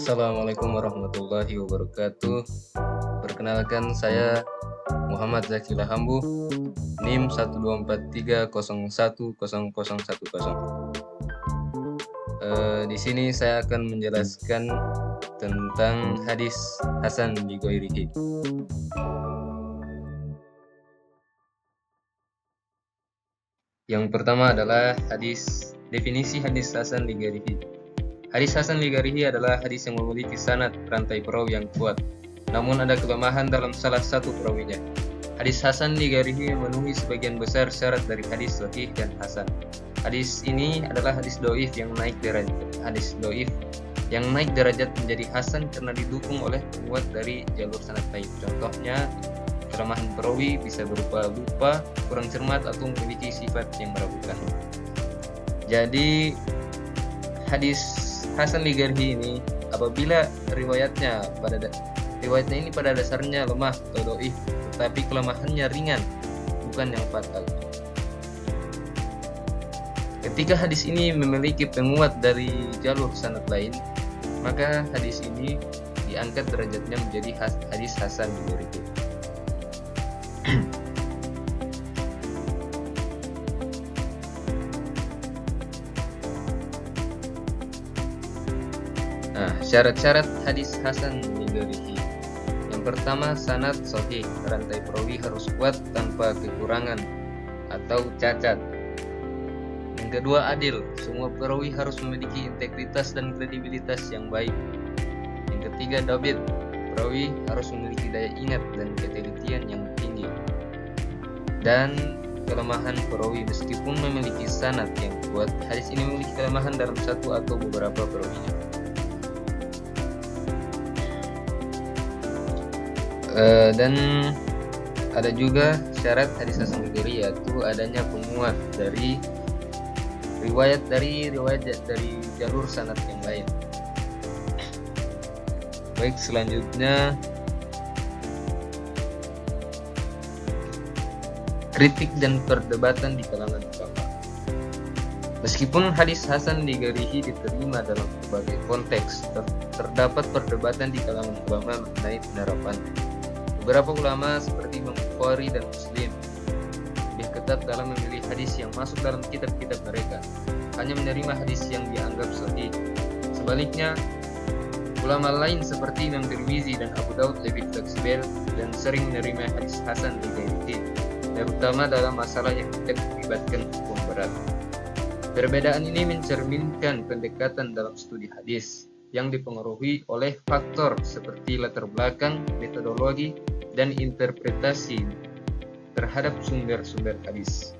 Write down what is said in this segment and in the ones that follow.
Assalamualaikum warahmatullahi wabarakatuh. Perkenalkan, saya Muhammad Zakila Hambu, NIM 12430101010. Di sini saya akan menjelaskan tentang hadis Hasan li ghairihi. Yang pertama adalah definisi hadis Hasan li ghairihi. Hadis Hasan li ghairihi adalah hadis yang memiliki sanad rantai perawi yang kuat, namun ada kelemahan dalam salah satu perawinya. Hadis Hasan li ghairihi memenuhi sebagian besar syarat dari hadis sahih dan hasan. Hadis ini adalah hadis dhaif yang naik derajat menjadi hasan karena didukung oleh penguat dari jalur sanad lain. Contohnya, kelemahan perawi bisa berupa lupa, kurang cermat, atau memiliki sifat yang meragukan. Jadi hadis Hasan li ghairihi ini apabila riwayatnya ini pada dasarnya lemah atau dhaif, tetapi kelemahannya ringan, bukan yang fatal. Ketika hadis ini memiliki penguat dari jalur sanad lain, maka hadis ini diangkat derajatnya menjadi hadis hasan li ghairihi. Nah, syarat-syarat hadis hasan li ghairihi. Yang pertama, sanad sahih, rantai perawi harus kuat tanpa kekurangan atau cacat. Yang kedua, adil, semua perawi harus memiliki integritas dan kredibilitas yang baik. Yang ketiga, dhabit, perawi harus memiliki daya ingat dan ketelitian yang tinggi. Dan kelemahan perawi, meskipun memiliki sanad yang kuat, hadis ini memiliki kelemahan dalam satu atau beberapa perawinya. Dan ada juga syarat hadis hasan li ghairihi, yaitu adanya penguat dari riwayat dari jalur sanad yang lain. Baik, selanjutnya kritik dan perdebatan di kalangan ulama. Meskipun hadis hasan li ghairihi diterima dalam berbagai konteks, terdapat perdebatan di kalangan ulama mengenai penerapan. Beberapa ulama seperti Imam Bukhari dan Muslim lebih ketat dalam memilih hadis yang masuk dalam kitab-kitab mereka, hanya menerima hadis yang dianggap sahih. Sebaliknya, ulama lain seperti Imam Tirmizi dan Abu Daud lebih fleksibel dan sering menerima hadis hasan li ghairihi, terutama dalam masalah yang tidak melibatkan hukum berat. Perbedaan ini mencerminkan pendekatan dalam studi hadis yang dipengaruhi oleh faktor seperti latar belakang, metodologi, dan interpretasi terhadap sumber-sumber hadis.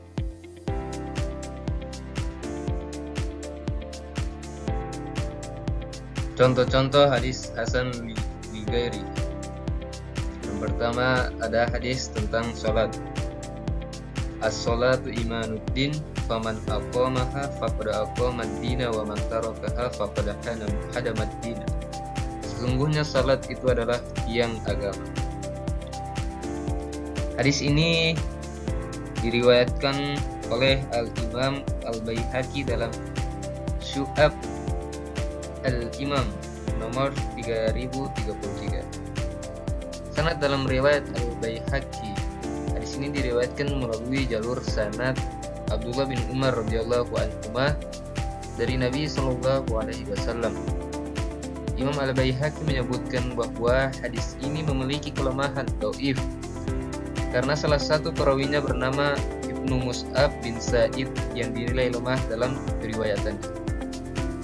Contoh-contoh hadis hasan li ghairihi. Yang pertama, ada hadis tentang sholat. As-sholatu imanuddin, faman aqamaha faqad aqamad dina wa man tarakaha faqad hadamad dina. Sesungguhnya salat itu adalah tiang agama. Hadis ini diriwayatkan oleh Al-Imam Al-Baihaqi dalam Syu'ab Al-Imam nomor 3033. Sanad dalam riwayat Al-Baihaqi, hadis ini diriwayatkan melalui jalur sanad Abdullah bin Umar radhiyallahu anhuma dari Nabi sallallahu alaihi wasallam. Imam Al-Baihaqi menyebutkan bahwa hadis ini memiliki kelemahan dhaif karena salah satu perawinya bernama Ibnu Mus'ab bin Sa'id yang dinilai lemah dalam periwayatan.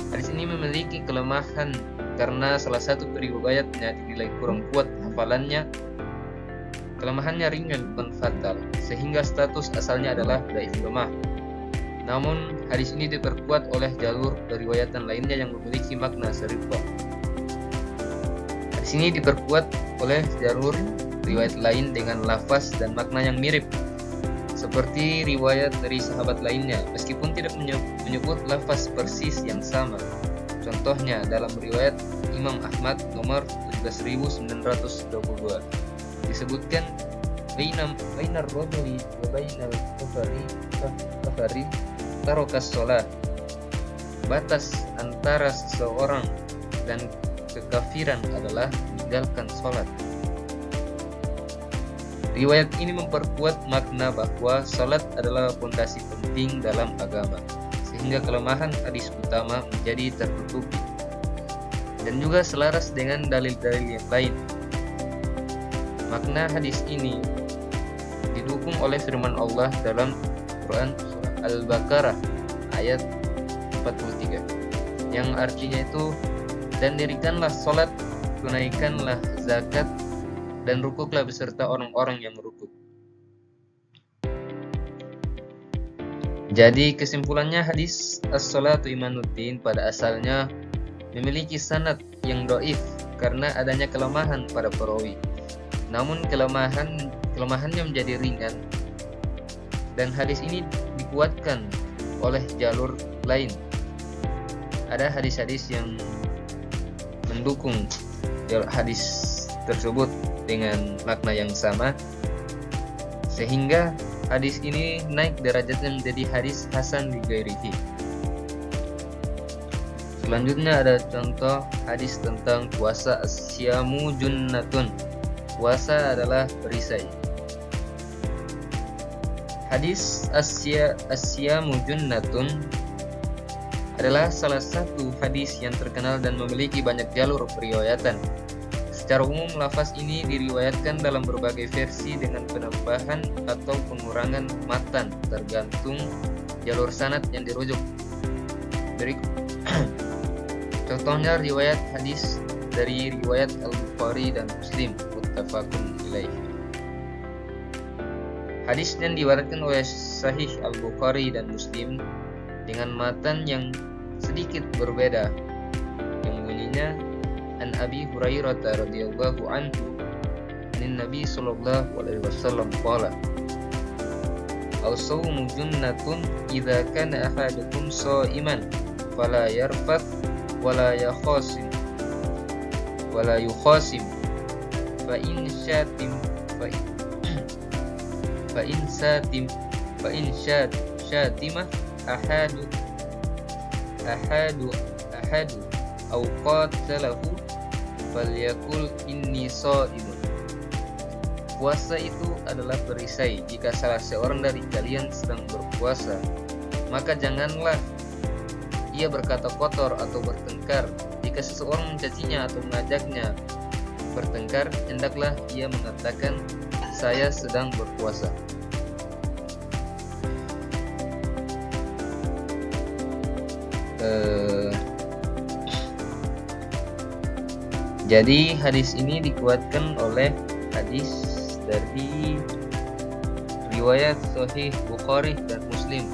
Hadis ini memiliki kelemahan karena salah satu periwayatnya dinilai kurang kuat hafalannya. Kelemahannya ringan bukan fatal, sehingga status asalnya adalah dhaif lemah. Namun, hadis ini diperkuat oleh jalur periwayatan lainnya yang memiliki makna serupa. Hadis ini diperkuat oleh jalur riwayat lain dengan lafaz dan makna yang mirip, seperti riwayat dari sahabat lainnya, meskipun tidak menyebut lafaz persis yang sama. Contohnya dalam riwayat Imam Ahmad nomor 13922. Disebutkan bainar rajuli wa bainal kafari tarokas sholat, batas antara seseorang dan kekafiran adalah meninggalkan sholat. Riwayat ini memperkuat makna bahwa sholat adalah fondasi penting dalam agama, sehingga kelemahan hadis utama menjadi tertutupi, dan juga selaras dengan dalil-dalil yang lain. Makna hadis ini didukung oleh firman Allah dalam Quran surah Al-Baqarah ayat 43, yang artinya itu, dan dirikanlah sholat, tunaikanlah zakat, dan rukuklah beserta orang-orang yang merukuk. Jadi kesimpulannya, hadis as-sholatu imanuddin pada asalnya memiliki sanad yang dhaif karena adanya kelemahan pada perawi. Namun kelemahannya menjadi ringan, dan hadis ini dikuatkan oleh jalur lain. Ada hadis-hadis yang mendukung hadis tersebut dengan makna yang sama, sehingga hadis ini naik derajatnya menjadi hadis hasan li ghairihi. Selanjutnya ada contoh hadis tentang puasa, as-syamu junnatun. Puasa adalah perisai. Hadis as-syamu junnatun adalah salah satu hadis yang terkenal dan memiliki banyak jalur periwayatan. Secara umum, lafaz ini diriwayatkan dalam berbagai versi dengan penambahan atau pengurangan matan tergantung jalur sanad yang dirujuk. Contohnya riwayat hadis dari riwayat Al-Bukhari dan Muslim, muttafaqun ilaih. Hadis yang diriwayatkan oleh Sahih Al-Bukhari dan Muslim dengan matan yang sedikit berbeda, yang bunyinya an Abi Hurairah radhiyallahu anhu an Nabi sallallahu alaihi wasallam qala as-sawmu junnatun idza kana ahadukum sha'iman fala yarfath wala yakhasim wala yukhasim fa in shatim shatimah ahadu aw qatalahu falyakul inni shaimun. Puasa itu adalah perisai. Jika salah seorang dari kalian sedang berpuasa, maka janganlah ia berkata kotor atau bertengkar. Jika seseorang mencacinya atau mengajaknya bertengkar, hendaklah ia mengatakan, saya sedang berpuasa. Jadi hadis ini dikuatkan oleh hadis dari riwayat Sahih Bukhari dan Muslim.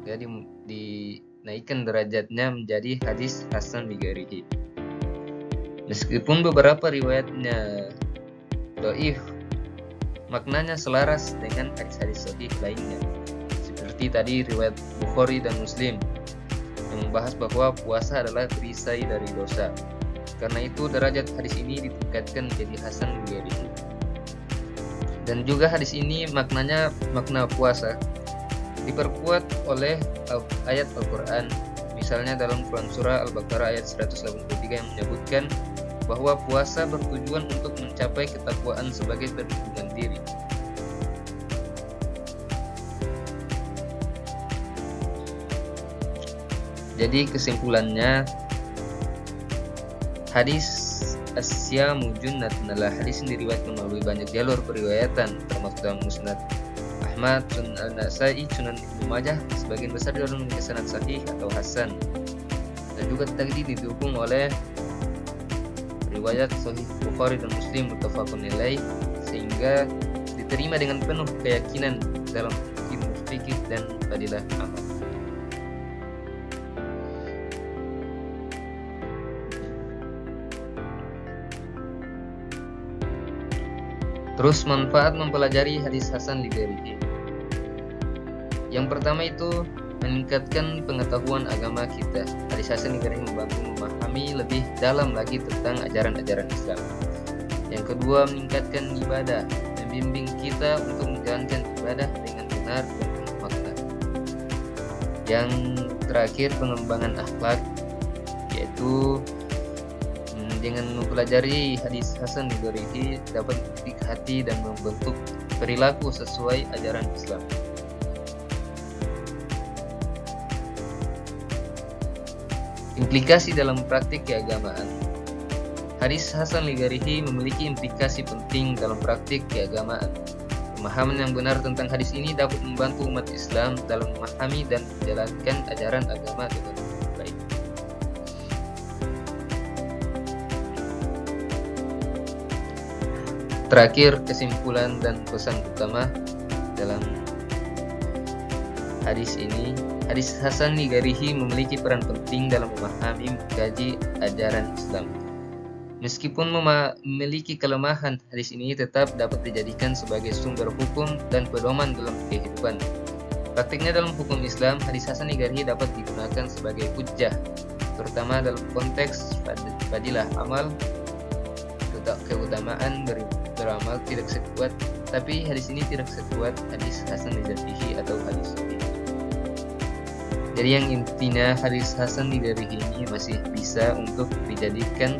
Jadi dinaikkan derajatnya menjadi hadis hasan li ghairihi. Meskipun beberapa riwayatnya dhaif, maknanya selaras dengan hadis-hadis sahih lainnya. Seperti tadi riwayat Bukhari dan Muslim yang membahas bahwa puasa adalah perisai dari dosa. Karena itu derajat hadis ini ditingkatkan menjadi hasan li ghairihi. Dan juga hadis ini maknanya makna puasa diperkuat oleh ayat Al-Quran. Misalnya dalam Quran surah Al-Baqarah ayat 183 yang menyebutkan bahwa puasa bertujuan untuk mencapai ketakwaan sebagai perlindungan diri. Jadi kesimpulannya, hadis as-syamu junnatun adalah hadis yang diriwayatkan melalui banyak jalur periwayatan, termasuk dalam Musnad Ahmad, Sunan An-Nasa'i, Sunan Ibnu Majah. Sebagian besar jalur memiliki sanad sahih atau hasan, dan juga tadi didukung oleh riwayat Sahih Bukhari dan Muslim muttafaqun ilaih, sehingga diterima dengan penuh keyakinan dalam ilmu fikih dan fadilah amal. Terus manfaat mempelajari hadis hasan li ghairihi. Yang pertama itu meningkatkan pengetahuan agama kita. Hadis hasan li ghairihi membantu memahami lebih dalam lagi tentang ajaran-ajaran Islam. Yang kedua, meningkatkan ibadah, membimbing kita untuk menjalankan ibadah dengan benar dan penuh makna. Yang terakhir, pengembangan akhlak, yaitu dengan mempelajari hadis hasan li ghairihi dapat mendidik hati dan membentuk perilaku sesuai ajaran Islam. Implikasi dalam praktik keagamaan. Hadis hasan li ghairihi memiliki implikasi penting dalam praktik keagamaan. Pemahaman yang benar tentang hadis ini dapat membantu umat Islam dalam memahami dan menjalankan ajaran agama dengan baik. Terakhir, kesimpulan dan pesan utama dalam hadis ini. Hadis hasan li ghairihi memiliki peran penting dalam memahami mengkaji ajaran Islam. Meskipun memiliki kelemahan, hadis ini tetap dapat dijadikan sebagai sumber hukum dan pedoman dalam kehidupan. Praktiknya dalam hukum Islam, hadis hasan li ghairihi dapat digunakan sebagai hujjah, terutama dalam konteks fadilah amal, keutamaan beramal tidak sekuat, tapi hadis ini tidak sekuat hadis hasan li ghairihi atau hadis sahih. Jadi yang intinya hadis hasan li ghairihi ini masih bisa untuk dijadikan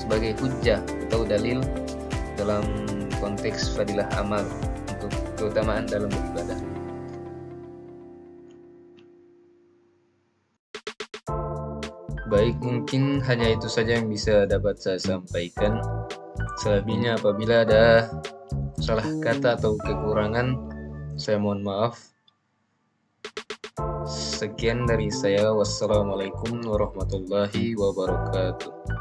sebagai hujjah atau dalil dalam konteks fadilah amal untuk keutamaan dalam beribadah. Baik, mungkin hanya itu saja yang bisa dapat saya sampaikan. Selebihnya apabila ada salah kata atau kekurangan, saya mohon maaf. Sekian dari saya. Wassalamualaikum warahmatullahi wabarakatuh.